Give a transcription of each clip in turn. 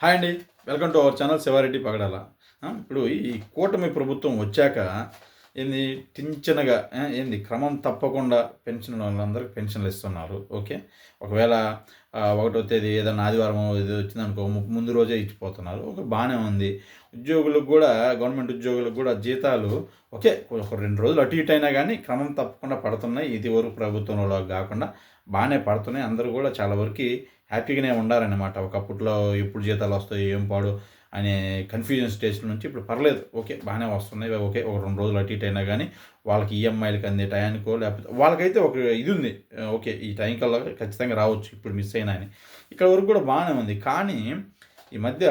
Hi అండి. Welcome to our channel Siva Reddy Pagadala. ఇప్పుడు ఈ కూటమి ప్రభుత్వం వచ్చాక ఏంది టించనగా ఏంది క్రమం తప్పకుండా పెన్షన్ వాళ్ళందరికీ పెన్షన్లు ఇస్తున్నారు. ఓకే. ఒకవేళ ఒకటో తేదీ ఏదన్నా ఆదివారం ఇది వచ్చిందనుకో ముందు రోజే ఇచ్చిపోతున్నారు. బాగానే ఉంది. ఉద్యోగులకు కూడా గవర్నమెంట్ ఉద్యోగులకు కూడా జీతాలు ఓకే. ఒక 2 రోజులు అటు ఇటు అయినా కానీ క్రమం తప్పకుండా పడుతున్నాయి. ఇదివరకు ప్రభుత్వంలో కాకుండా బాగానే పడుతున్నాయి. అందరూ కూడా చాలా వరకి హ్యాపీగానే ఉండారనమాట. ఒకప్పట్లో ఎప్పుడు జీతాలు వస్తాయి ఏం పాడు అనే కన్‌ఫ్యూజన్ స్టేజ్‌లో నుంచి ఇప్పుడు పర్లేదు. ఓకే. బాగానే వస్తున్నాయి. ఓకే. ఒక 2 రోజులు అటు ఇటు అయినా గానీ వాళ్ళకి ఈఎంఐలకి అందే టయానికో లేకపోతే వాళ్ళకైతే ఒక ఇది ఉంది. ఓకే. ఈ టైం కల్లా ఖచ్చితంగా రావచ్చు ఇప్పుడు మిస్ అయినా అని. ఇక్కడ వరకు కూడా బాగానే ఉంది. కానీ ఈ మధ్య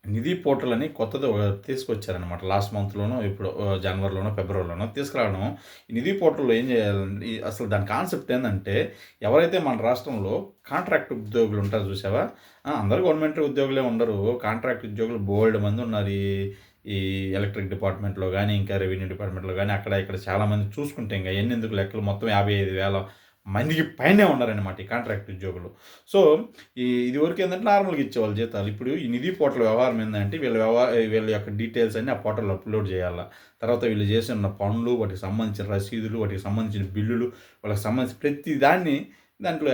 నిధి పోర్టల్ అని కొత్తది తీసుకొచ్చారనమాట. లాస్ట్ మంత్‌లోనో ఎప్పుడో జనవరిలోనో, ఫిబ్రవరిలోనో తీసుకురావడం. ఈ నిధి పోర్టల్‌లో ఏం చేయాలంటే అసలు దాని కాన్సెప్ట్ ఏందంటే ఎవరైతే మన రాష్ట్రంలో కాంట్రాక్ట్ ఉద్యోగులు ఉంటారు చూసావా? అందరూ గవర్నమెంట్ ఉద్యోగులే ఉండరు. కాంట్రాక్ట్ ఉద్యోగులు బోలెడు మంది ఉన్నారు. ఈ ఈ ఎలక్ట్రిక్ డిపార్ట్మెంట్‌లో గానీ, ఇంకా రెవెన్యూ డిపార్ట్మెంట్‌లో గానీ అక్కడ ఇక్కడ చాలామంది చూసుకుంటే ఇంక ఎన్నెందుకు లెక్కలు మొత్తం 55,000 మందికి పైనే ఉన్నారనమాట ఈ కాంట్రాక్ట్ ఉద్యోగులు. సో, ఇదివరకు ఏందంటే నార్మల్‌గా ఇచ్చేవాళ్ళు జీతాలు. ఇప్పుడు ఈ నిధి పోర్టల్ వ్యవహారం ఏందంటే వీళ్ళ యొక్క డీటెయిల్స్ అన్నీ ఆ పోర్టల్‌లో అప్‌లోడ్ చేయాలా. తర్వాత వీళ్ళు చేసిన పనులు, వాటికి సంబంధించిన రసీదులు, వాటికి సంబంధించిన బిల్లులు, వాళ్ళకి సంబంధించిన ప్రతి దాన్ని దాంట్లో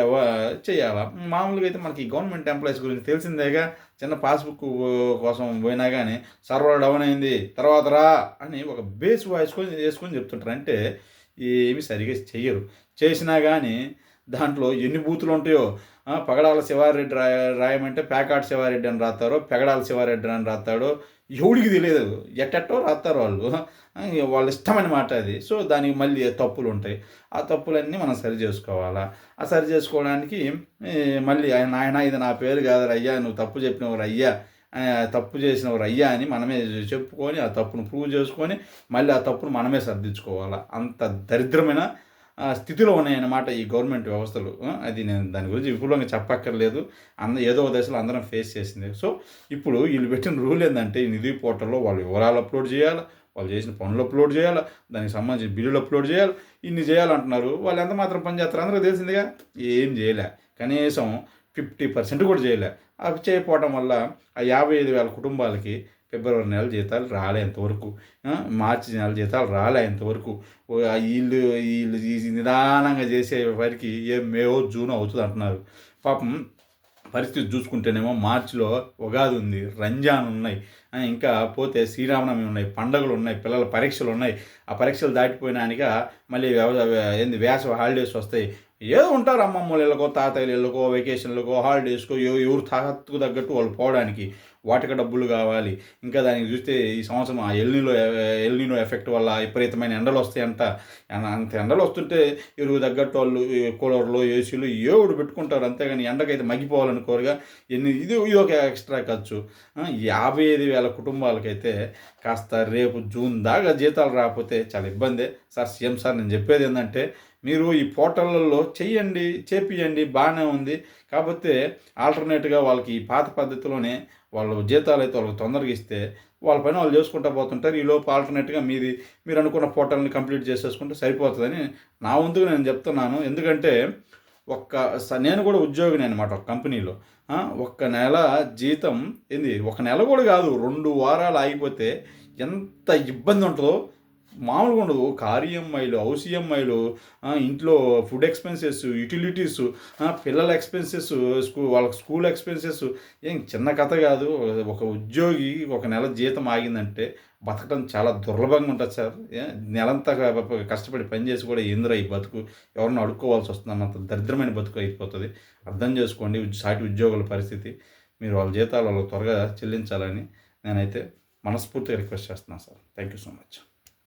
చేయాలా. మామూలుగా అయితే మనకి గవర్నమెంట్ ఎంప్లాయీస్ గురించి తెలిసిందేగా. చిన్న పాస్‌బుక్ కోసం పోయినా గానీ సర్వర్ డౌన్ అయింది తర్వాత రా అని ఒక బేస్ వాయిస్ యేసుకొని చెప్తుంటారు. అంటే ఏమి సరిగ్గా చెయ్యరు. చేసినా గానీ దాంట్లో ఎన్ని బూతులుంటాయో. పగడాల శివారెడ్డి రాయమంటే పేకాట శివారెడ్డి అని రాత్తారో, పెగడాల శివారెడ్డి అని రాత్తాడో ఎవడికి తెలియదు. ఎట్టెట్టో రాత్తారు వాళ్ళు. వాళ్ళ ఇష్టమనమాట అది. సో, దానికి మళ్ళీ తప్పులుంటాయి. ఆ తప్పులన్నీ మనం సరి చేసుకోవాలా. ఆ సరి చేసుకోవడానికి మళ్ళీ నాయనా ఇది నా పేరు కాదురయ్యా, నువ్వు తప్పు చెప్పినవురయ్యా, తప్పు చేసినవురయ్యా అని మనమే చెప్పుకొని ఆ తప్పును ప్రూవ్ చేసుకొని మళ్ళీ ఆ తప్పును మనమే సరిదిద్దుకోవాలా. అంత దరిద్రమైన స్థితిలో ఉన్నాయన్నమాట ఈ గవర్నమెంట్ వ్యవస్థలు. అది నేను దాని గురించి విపులంగా చెప్పక్కర్లేదు. ఏదో ఒక దశలో అందరం ఫేస్ చేసిందే. సో, ఇప్పుడు వీళ్ళు పెట్టిన రూల్ ఏందంటే ఈ నిధి పోర్టల్‌లో వాళ్ళ వివరాలు అప్‌లోడ్ చేయాలా, వాళ్ళు చేసిన పనులు అప్‌లోడ్ చేయాలా, దానికి సంబంధించిన బిల్లులు అప్‌లోడ్ చేయాలి. ఇన్ని చేయాలంటున్నారు. వాళ్ళు ఎంత మాత్రం పని చేస్తారో అందరికి తెలిసిందిగా. ఏం చేయలే. కనీసం 50% కూడా చేయలే. అవి చేయకపోవడం వల్ల ఆ 55,000 కుటుంబాలకి ఫిబ్రవరి నెల జీతాలు రాలే ఇంతవరకు. మార్చి నెల జీతాలు రాలే ఇంతవరకు. ఈళ్ళు ఈళ్ళు ఈ నిదానంగా చేసే వరికి మేయో, జూనో అవుతదంటున్నారు. పాపం పరిస్థితి చూసుకుంటేనేమో మార్చిలో ఉగాది ఉంది, రంజాన్ ఉన్నాయి, ఇంకా పోతే శ్రీరామనవమి ఉన్నాయి, పండుగలున్నాయి, పిల్లల పరీక్షలున్నాయి. ఆ పరీక్షలు దాటిపోయినాక మళ్ళీ వేసవి హాలిడేస్ వస్తాయి. ఏదో ఉంటారు అమ్మమ్మోళ్ళ ఇళ్ళకో, తాతయ్యల ఇళ్ళకో, వెకేషన్‌లకో, హాలిడేస్‌కో ఎవరు తాహత్తుకు తగ్గట్టు వాళ్ళు పోవడానికి వాటికి డబ్బులు కావాలి. ఇంకా దానికి చూస్తే ఈ సంవత్సరం ఆ ఎల్‌నినో ఎఫెక్ట్ వల్ల విపరీతమైన ఎండలొస్తాయంట. అంత ఎండలొస్తుంటే ఇరుగు తగ్గట్టు వాళ్ళు కూలర్లు, ఏసీలు ఏవోటి పెట్టుకుంటారు. అంతేగాని ఎండకైతే మగ్గిపోవాలనుకోరుగా. ఇదొక ఎక్స్‌ట్రా ఖర్చు. 55,000 కుటుంబాలకైతే కాస్త రేపు జూన్ దాకా జీతాలు రాకపోతే చాలా ఇబ్బందే. సార్ సీఎం సార్ నేను చెప్పేదేందంటే మీరు ఈ పోర్టళ్ళల్లో చేపియండి బాగానే ఉంది. కాకపోతే ఆల్టర్‌నేట్‌గా వాళ్ళకి ఈ పాత పద్ధతిలోనే వాళ్ళు జీతాలైతే వాళ్ళకి తొందరగా ఇస్తే వాళ్ళ పని వాళ్ళు చేసుకుంటా పోతుంటారు. ఈలోపు ఆల్టర్‌నేట్‌గా మీరు అనుకున్న పోర్టల్‌ని కంప్లీట్ చేసేసుకుంటే సరిపోతదని నా వంతుగా నేను చెప్తున్నాను. ఎందుకంటే నేను కూడా ఉద్యోగినే అనమాట ఒక కంపెనీలో. ఒక్క నెల జీతం ఒక నెల కూడా కాదు 2 వారాలు ఆగిపోతే ఎంత ఇబ్బంది ఉంటదో మామూలుగా ఉండదు. కారు ఈఎంఐలు, హౌస్ ఈఎంఐలు, ఇంట్లో ఫుడ్ ఎక్స్‌పెన్సెస్, యుటిలిటీస్, పిల్లల ఎక్స్‌పెన్సెస్, వాళ్ళకి స్కూల్ ఎక్స్‌పెన్సెస్ ఏం చిన్న కథ కాదు. ఒక ఉద్యోగి ఒక నెల జీతం ఆగిందంటే బతకడం చాలా దుర్లభంగా ఉంటది సార్. నెలంతా కష్టపడి పని చేసి కూడా ఏందిరా ఈ బతుకు, ఎవరినో అడుక్కోవాల్సి వస్తుందన్నంత దరిద్రమైన బతుకు అయిపోతది. అర్థం చేసుకోండి సాటి ఉద్యోగుల పరిస్థితి. మీరు వాళ్ళ జీతాలు వాళ్ళకి త్వరగా చెల్లించాలని నేనైతే మనస్ఫూర్తిగా రిక్వెస్ట్ చేస్తున్నాను sir. Thank you so much.